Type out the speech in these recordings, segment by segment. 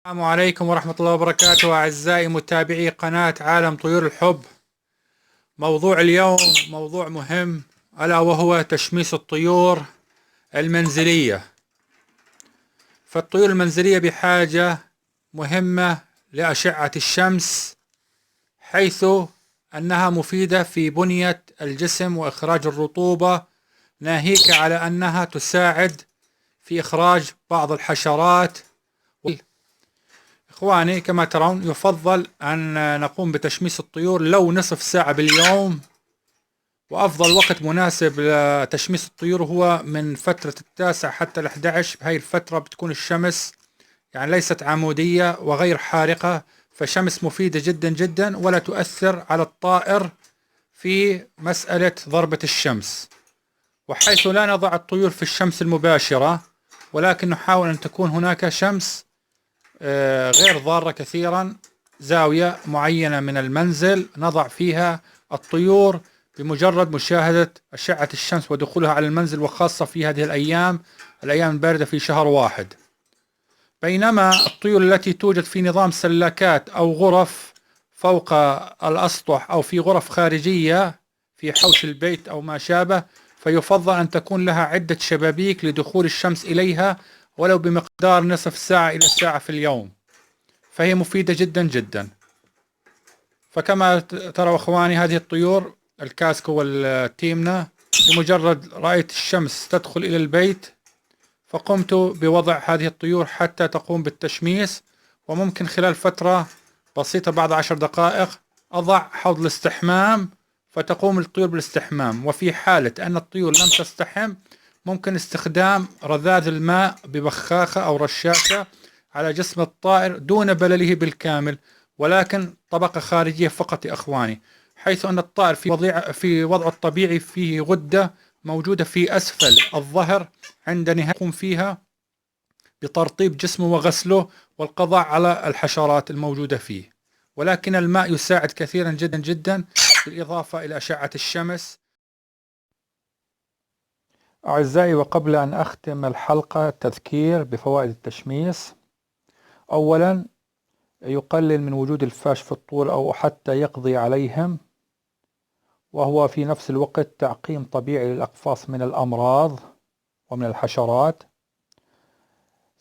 السلام عليكم ورحمة الله وبركاته أعزائي متابعي قناة عالم طيور الحب. موضوع اليوم موضوع مهم، ألا وهو تشميس الطيور المنزلية. فالطيور المنزلية بحاجة مهمة لأشعة الشمس، حيث أنها مفيدة في بنية الجسم وإخراج الرطوبة، ناهيك على أنها تساعد في إخراج بعض الحشرات. إخواني، كما ترون يفضل أن نقوم بتشميس الطيور لو نصف ساعة باليوم، وأفضل وقت مناسب لتشميس الطيور هو من فترة 9 حتى 11. بهاي الفترة بتكون الشمس يعني ليست عمودية وغير حارقة، فشمس مفيدة جدا جدا ولا تؤثر على الطائر في مسألة ضربة الشمس. وحيث لا نضع الطيور في الشمس المباشرة، ولكن نحاول أن تكون هناك شمس غير ضارة كثيرا، زاوية معينة من المنزل نضع فيها الطيور بمجرد مشاهدة أشعة الشمس ودخولها على المنزل، وخاصة في هذه الأيام الباردة في شهر 1. بينما الطيور التي توجد في نظام سلاكات أو غرف فوق الأسطح أو في غرف خارجية في حوش البيت أو ما شابه، فيفضل أن تكون لها عدة شبابيك لدخول الشمس إليها ولو بمقدار نصف ساعة إلى ساعة في اليوم، فهي مفيدة جدا جدا. فكما تروا أخواني، هذه الطيور الكاسكو والتيمنة بمجرد رأيت الشمس تدخل إلى البيت فقمت بوضع هذه الطيور حتى تقوم بالتشميس، وممكن خلال فترة بسيطة بعد 10 دقائق أضع حوض الاستحمام فتقوم الطيور بالاستحمام. وفي حالة أن الطيور لم تستحم ممكن استخدام رذاذ الماء ببخاخة أو رشاشة على جسم الطائر دون بلله بالكامل، ولكن طبقة خارجية فقط يا أخواني، حيث أن الطائر في وضعه الطبيعي فيه غدة موجودة في أسفل الظهر، عند نهاية يقوم فيها بترطيب جسمه وغسله والقضاء على الحشرات الموجودة فيه. ولكن الماء يساعد كثيرا جدا جدا، بالإضافة إلى أشعة الشمس. أعزائي، وقبل أن أختم الحلقة تذكير بفوائد التشميس. أولا، يقلل من وجود الفاش في الطول أو حتى يقضي عليهم، وهو في نفس الوقت تعقيم طبيعي للأقفاص من الأمراض ومن الحشرات.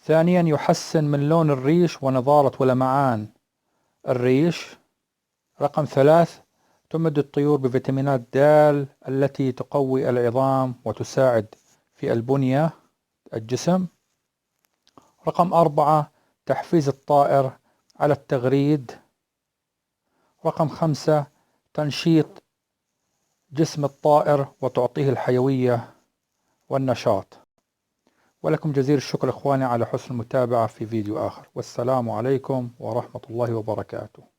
ثانيا، يحسن من لون الريش ونضارة ولمعان الريش. رقم 3، تمد الطيور بفيتامينات د التي تقوي العظام وتساعد في البنية الجسم. رقم 4، تحفيز الطائر على التغريد. رقم 5، تنشيط جسم الطائر وتعطيه الحيوية والنشاط. ولكم جزيل الشكر إخواني على حسن المتابعة في فيديو آخر، والسلام عليكم ورحمة الله وبركاته.